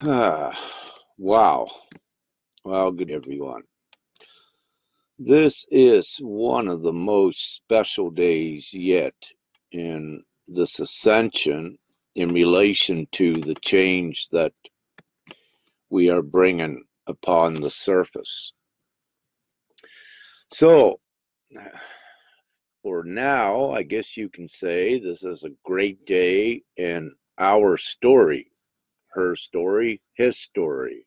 Ah, wow. Well, good everyone. This is one of the most special days yet in this ascension in relation to the change that we are bringing upon the surface. So, for now, I guess you can say this is a great day in our story, her story, his story.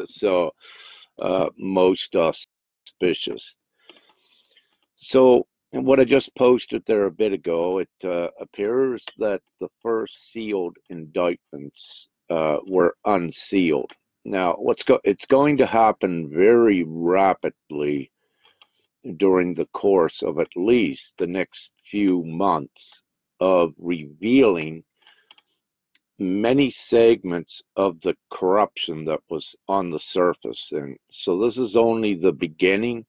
So, most auspicious. So, and what I just posted there a bit ago, it appears that the first sealed indictments were unsealed. Now, it's going to happen very rapidly during the course of at least the next few months of revealing many segments of the corruption that was on the surface. And so this is only the beginning.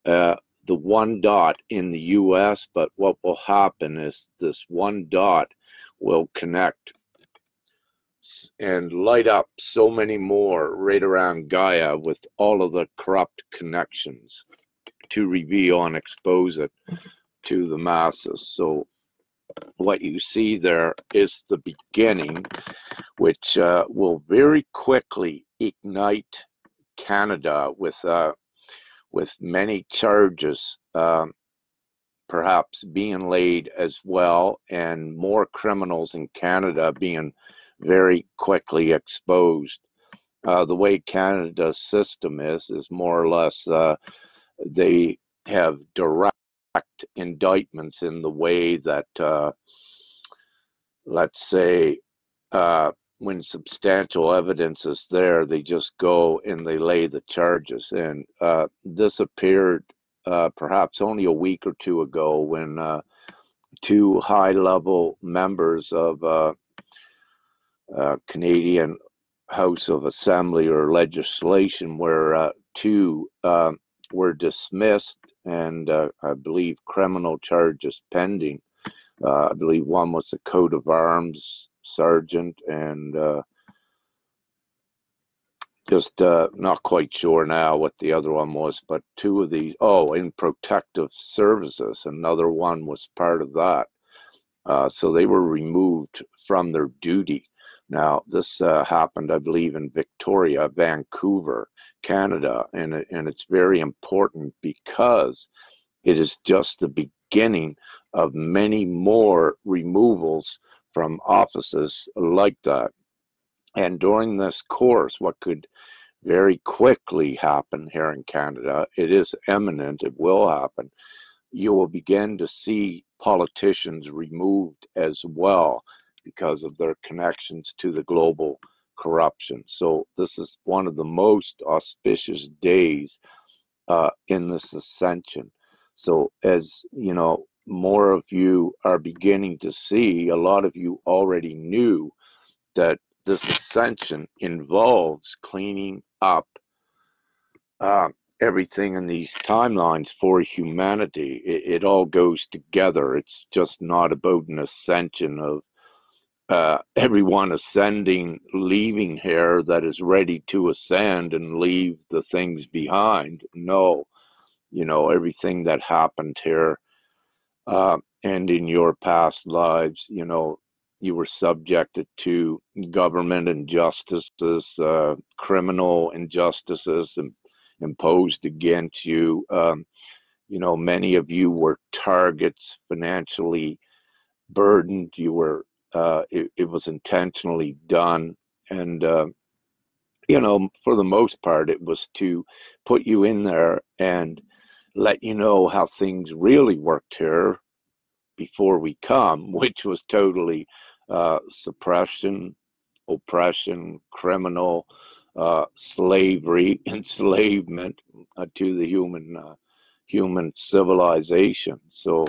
uh, the one dot in the US, but what will happen is this one dot will connect and light up so many more right around Gaia with all of the corrupt connections to reveal and expose it to the masses. So what you see there is the beginning, which will very quickly ignite Canada with many charges, perhaps being laid as well, and more criminals in Canada being very quickly exposed. The way Canada's system is more or less they have direct indictments in the way that, let's say, uh, when substantial evidence is there, they just go and they lay the charges. And this appeared perhaps only a week or two ago when two high-level members of Canadian House of Assembly or legislation, where two were dismissed, and I believe criminal charges pending. I believe one was a coat of arms sergeant, and just not quite sure now what the other one was, but two of these, oh, in protective services, another one was part of that. So they were removed from their duty. Now, this happened, I believe, in Victoria, Vancouver, Canada, and it's very important because it is just the beginning of many more removals from offices like that. And during this course, what could very quickly happen here in Canada, it is imminent, it will happen, you will begin to see politicians removed as well because of their connections to the global corruption. So this is one of the most auspicious days in this ascension. So as you know, more of you are beginning to see, a lot of you already knew that this ascension involves cleaning up uh, everything in these timelines for humanity. It all goes together. It's just not about an ascension of everyone ascending, leaving here that is ready to ascend and leave the things behind. No, everything that happened here and in your past lives, you were subjected to government injustices, criminal injustices imposed against you. Many of you were targets, financially burdened. It was intentionally done. And, for the most part, it was to put you in there and let you know how things really worked here before we come, which was totally suppression, oppression, criminal, slavery, enslavement to the human civilization. So,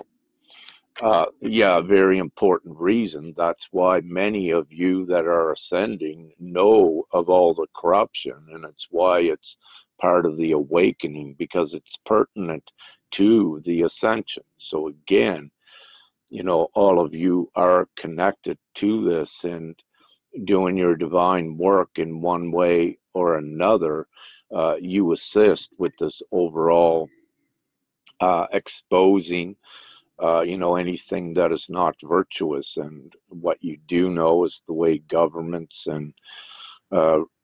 yeah, very important reason. That's why many of you that are ascending know of all the corruption, and it's why it's part of the awakening because it's pertinent to the ascension. So again, all of you are connected to this, and doing your divine work in one way or another, you assist with this overall exposing, anything that is not virtuous. And what you do know is the way governments and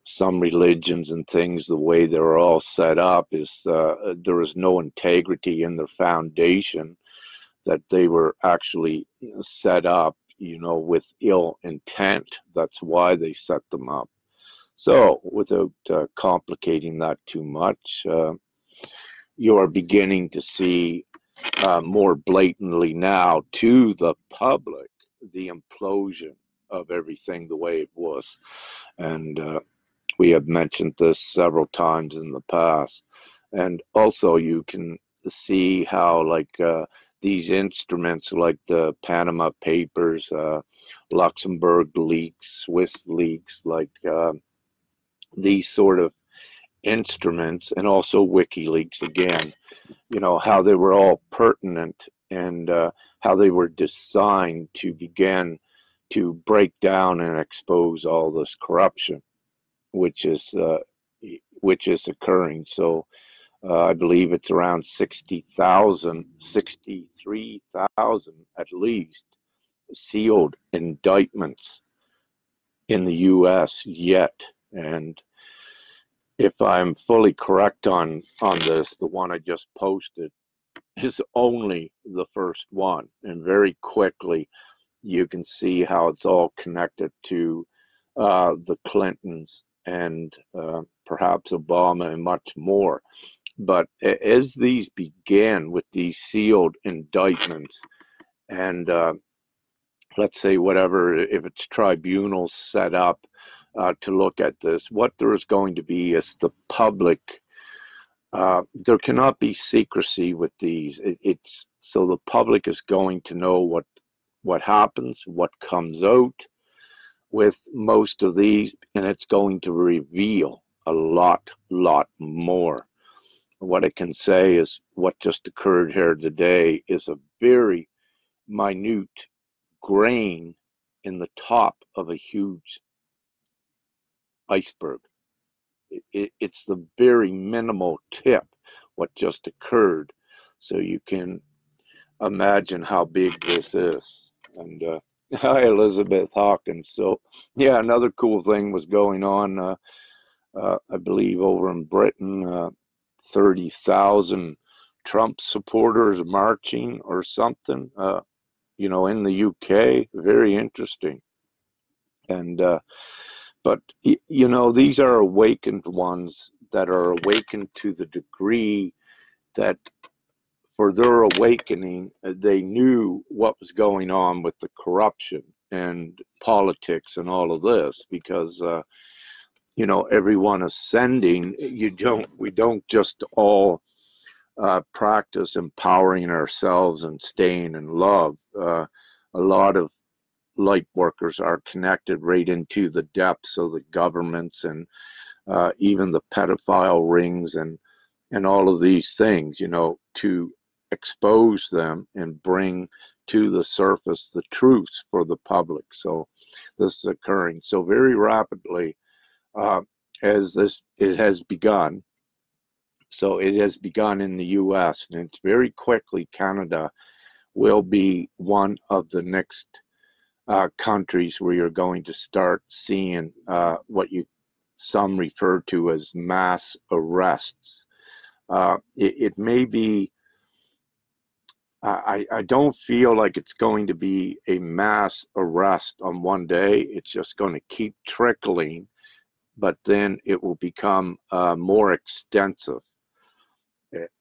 some religions and things, the way they're all set up, is there is no integrity in their foundation, that they were actually set up, with ill intent. That's why they set them up. So, without complicating that too much, you are beginning to see more blatantly now to the public the implosion of everything the way it was. And we have mentioned this several times in the past. And also, you can see how, like, these instruments, like the Panama Papers, Luxembourg leaks, Swiss leaks, like these sort of instruments, and also WikiLeaks again, how they were all pertinent, and how they were designed to begin to break down and expose all this corruption, which is uh, which is occurring. So I believe it's around 60,000, 63,000 at least sealed indictments in the U.S. yet. And if I'm fully correct on this, the one I just posted is only the first one, and very quickly you can see how it's all connected to the Clintons and perhaps Obama and much more. But as these began with these sealed indictments, and let's say whatever, if it's tribunals set up to look at this, what there is going to be is the public. There cannot be secrecy with these. It's so the public is going to know what happens, what comes out with most of these, and it's going to reveal a lot more. What I can say is what just occurred here today is a very minute grain in the top of a huge iceberg. It's the very minimal tip, what just occurred. So you can imagine how big this is. And hi, Elizabeth Hawkins. So, yeah, another cool thing was going on, I believe, over in Britain. 30,000 Trump supporters marching or something, in the UK. Very interesting. And, but, these are awakened ones that are awakened to the degree that for their awakening, they knew what was going on with the corruption and politics and all of this, because, everyone ascending, we don't just all practice empowering ourselves and staying in love. A lot of light workers are connected right into the depths of the governments, and even the pedophile rings, and all of these things, to expose them and bring to the surface the truths for the public. So this is occurring so very rapidly, uh, as it has begun. So it has begun in the U.S., and it's very quickly Canada will be one of the next countries where you're going to start seeing what some refer to as mass arrests. It may be, I don't feel like it's going to be a mass arrest on one day. It's just going to keep trickling, but then it will become more extensive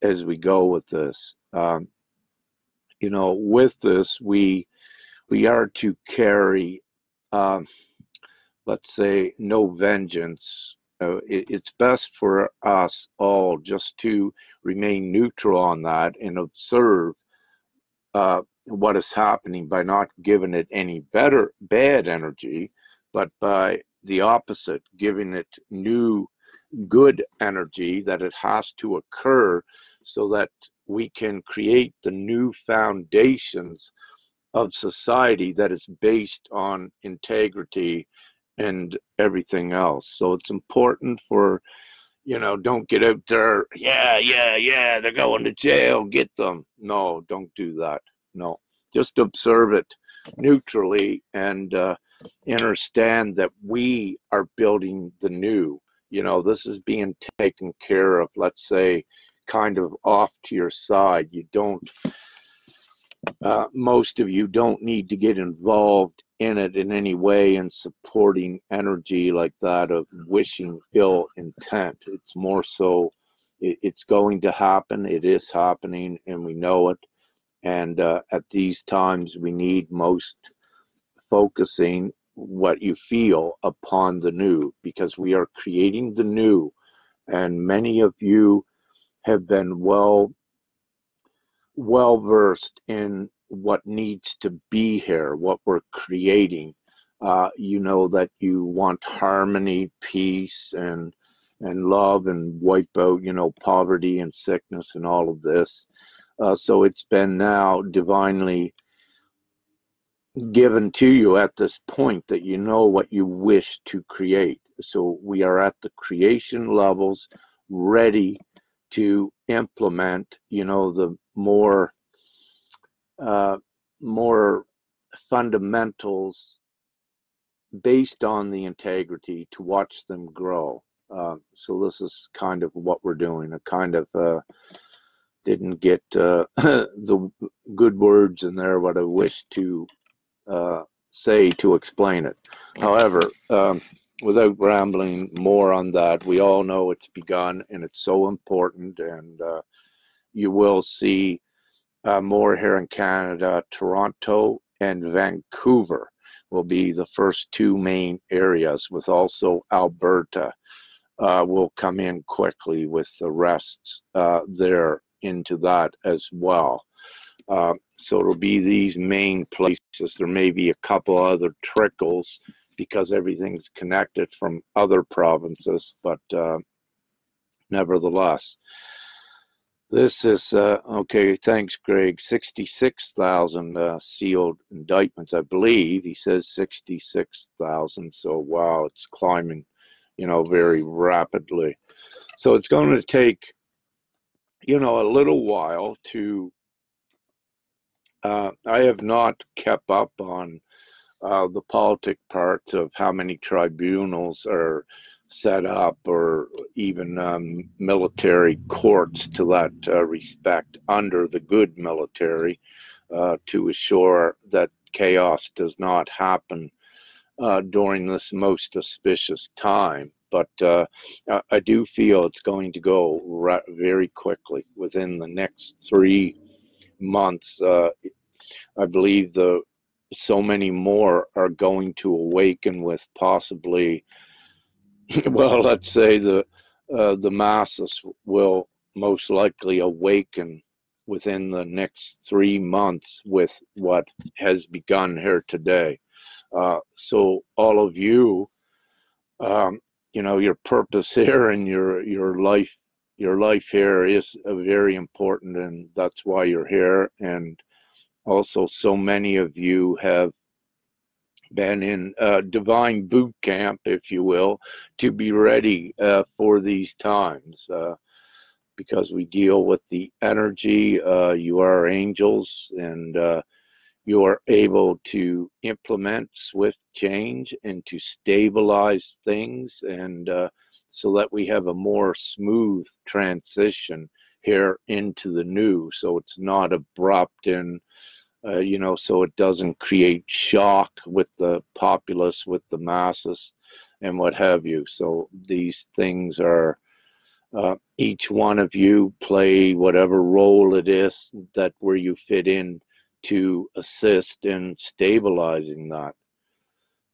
as we go with this. With this, we are to carry, um, let's say, no vengeance. It's best for us all just to remain neutral on that and observe what is happening, by not giving it any bad energy, but by the opposite, giving it new good energy, that it has to occur so that we can create the new foundations of society that is based on integrity and everything else. So it's important for, don't get out there, yeah, they're going to jail, get them. No, don't do that. No, just observe it neutrally and understand that we are building the new. This is being taken care of, let's say, kind of off to your side. Most of you don't need to get involved in it in any way and supporting energy like that of wishing ill intent. It's more so it's going to happen. It is happening, and we know it. And at these times, we need most focusing what you feel upon the new, because we are creating the new. And many of you have been well versed in what needs to be here, what we're creating. You know that you want harmony, peace, and love, and wipe out, poverty and sickness and all of this. So it's been now divinely given to you at this point that you know what you wish to create. So we are at the creation levels, ready to implement, the more fundamentals based on the integrity to watch them grow. So this is kind of what we're doing. I kind of didn't get the good words in there, what I wish to say to explain it. However, without rambling more on that, we all know it's begun and it's so important, and you will see more here in Canada. Toronto and Vancouver will be the first two main areas, with also Alberta will come in quickly with the rest there into that as well. So it'll be these main places. There may be a couple other trickles because everything's connected from other provinces, but nevertheless. This is, okay, thanks, Greg. 66,000 sealed indictments, I believe. He says 66,000, so wow, it's climbing, very rapidly. So it's going to take, a little while to, I have not kept up on the politic parts of how many tribunals are set up, or even military courts to that respect under the good military to assure that chaos does not happen during this most auspicious time. But I do feel it's going to go very quickly within the next 3 months. I believe so many more are going to awaken, with possibly, well, let's say the masses will most likely awaken within the next 3 months with what has begun here today. So all of you, your purpose here and your life here is very important, and that's why you're here. And also, so many of you have been in divine boot camp, if you will, to be ready for these times, because we deal with the energy. You are angels, and you are able to implement swift change and to stabilize things, and so that we have a more smooth transition here into the new, so it's not abrupt and so it doesn't create shock with the populace, with the masses, and what have you. So these things are, each one of you play whatever role it is that where you fit in to assist in stabilizing that.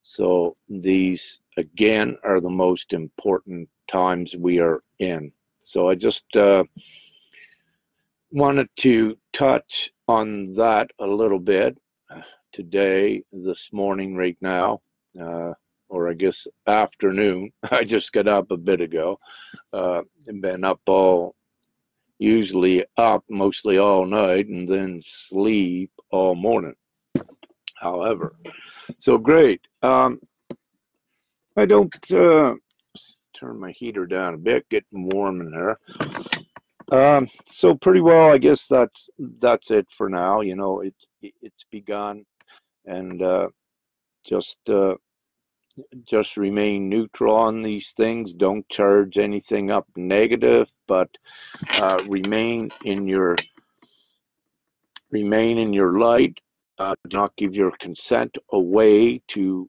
So these, again, are the most important times we are in. So I just wanted to touch on that a little bit today, this morning, right now, or I guess afternoon. I just got up a bit ago, and been up usually up mostly all night, and then sleep all morning. However, so great. I don't turn my heater down a bit, getting warm in there. So pretty well, I guess that's it for now. You know, it's begun, and just uh, just remain neutral on these things. Don't charge anything up negative, but remain in your light. Do not give your consent away to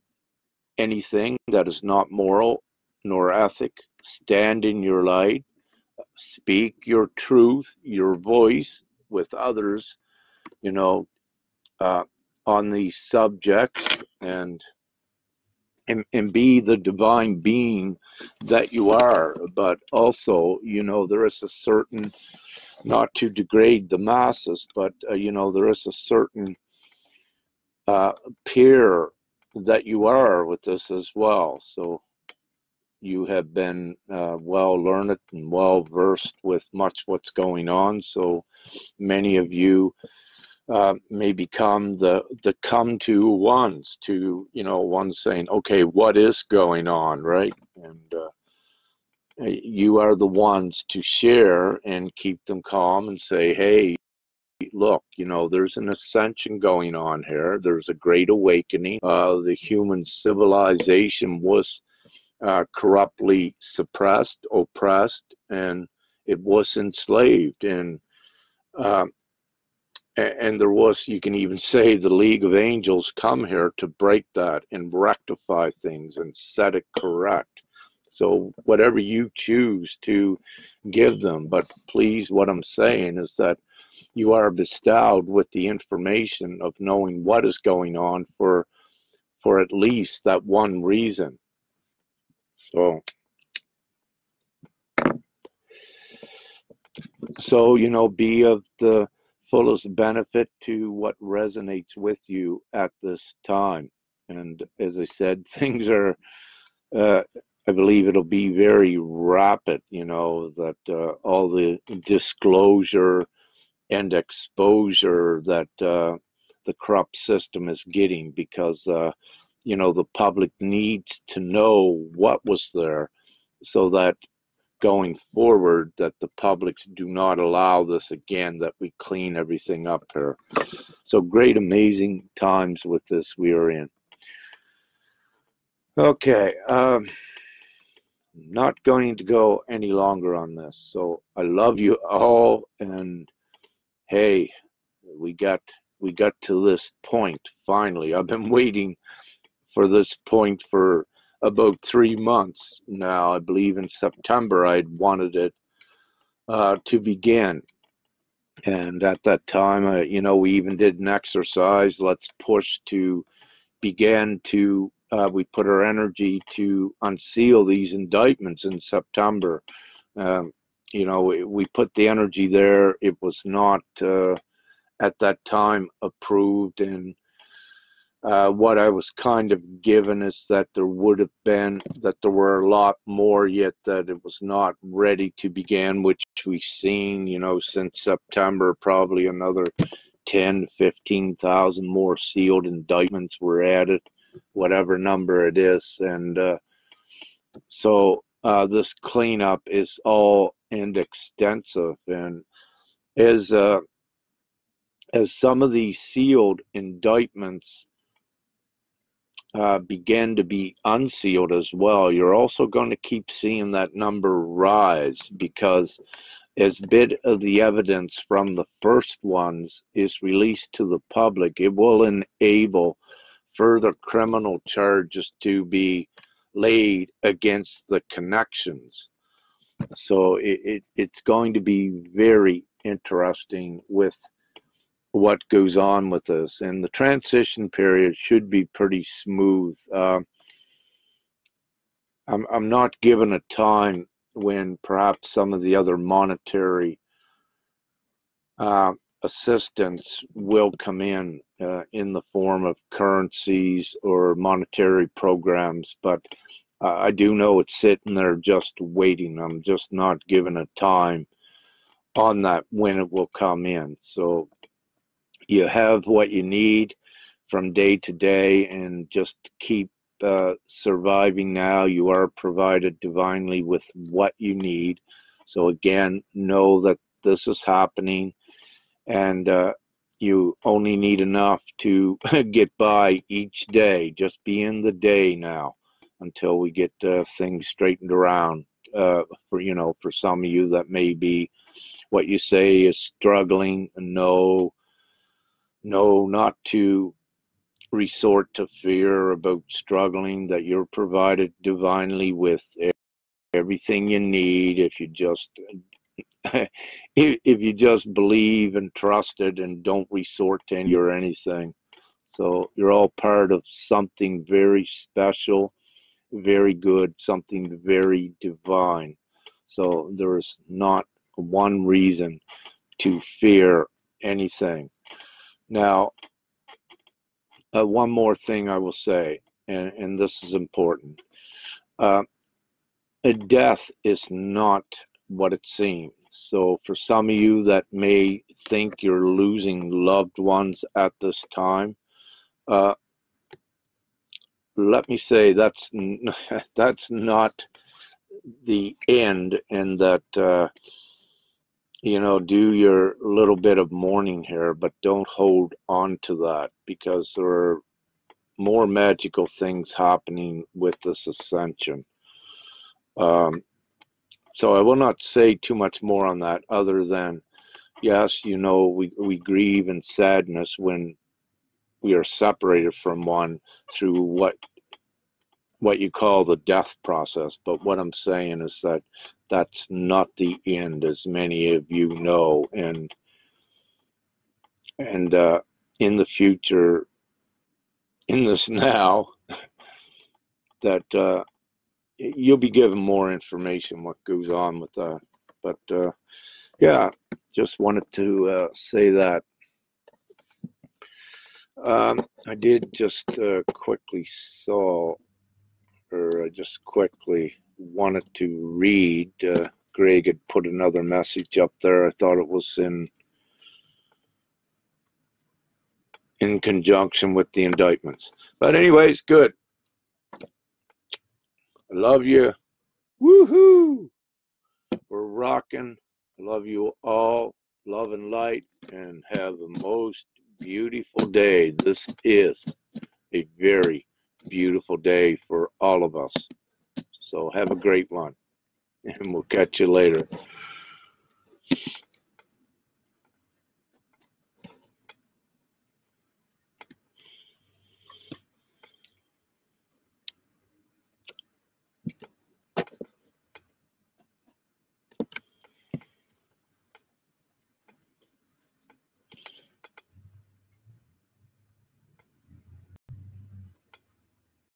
anything that is not moral nor ethic. Stand in your light. Speak your truth, your voice with others, you know, uh, on these subjects, and be the divine being that you are. But also, you know, there is a certain, not to degrade the masses, but you know, there is a certain uh, peer that you are with this as well. So you have been well learned and well versed with much what's going on. So many of you may become the come to ones, to, you know, ones saying, okay, what is going on, right? And you are the ones to share and keep them calm and say, hey, look, you know, there's an ascension going on here. There's a great awakening. The human civilization was corruptly suppressed, oppressed, and it was enslaved. Uh, and there was, you can even say, the League of Angels come here to break that and rectify things and set it correct. So whatever you choose to give them, but please, what I'm saying is that you are bestowed with the information of knowing what is going on for at least that one reason. So you know, be of the fullest benefit to what resonates with you at this time. And as I said, things are, uh, I believe it'll be very rapid, you know, that all the disclosure and exposure that the corrupt system is getting, because, you know, the public needs to know what was there, so that going forward, that the publics do not allow this again, that we clean everything up here. So great, amazing times with this we are in. Okay, not going to go any longer on this. So I love you all, and hey, we got we got to this point finally. I've been waiting for this point for about 3 months now. I believe in September I'd wanted it to begin. And at that time, you know, we even did an exercise. Let's push to begin to, we put our energy to unseal these indictments in September. Um, you know, we put the energy there. It was not at that time approved. And what I was kind of given is that there would have been, that there were a lot more, yet that it was not ready to begin, which we've seen, you know, since September. Probably another 10, 15,000 more sealed indictments were added, whatever number it is. And so this cleanup is all and extensive. And as, uh, as some of these sealed indictments begin to be unsealed as well, you're also going to keep seeing that number rise, because as bit of the evidence from the first ones is released to the public, it will enable further criminal charges to be laid against the connections. So it's going to be very interesting with what goes on with this, and the transition period should be pretty smooth. I'm not given a time when perhaps some of the other monetary uh, assistance will come in the form of currencies or monetary programs, but I do know it's sitting there just waiting. I'm just not given a time on that when it will come in. So you have what you need from day to day, and just keep surviving now. You are provided divinely with what you need. So again, know that this is happening, and you only need enough to get by each day. Just be in the day now until we get things straightened around. For some of you that may be what you say is struggling. No, not to resort to fear about struggling, that you're provided divinely with everything you need if you just if you just believe and trust it and don't resort to any or anything. So you're all part of something very special, very good, something very divine. So there's not one reason to fear anything. Now, one more thing I will say, and this is important. Death is not what it seems. So for some of you that may think you're losing loved ones at this time, let me say that's not the end, and that do your little bit of mourning here, but don't hold on to that, because there are more magical things happening with this ascension. So I will not say too much more on that, other than, yes, we grieve in sadness when we are separated from one through what you call the death process. But what I'm saying is that that's not the end, as many of you know, and in the future, in this now, that you'll be given more information what goes on with that. But yeah, just wanted to say that. I did just quickly saw, or I just quickly wanted to read. Greg had put another message up there. I thought it was in conjunction with the indictments. But anyways, good. I love you. Woohoo! We're rocking. I love you all. Love and light, and have the most beautiful day. This is a very beautiful day for all of us. So have a great one, and we'll catch you later.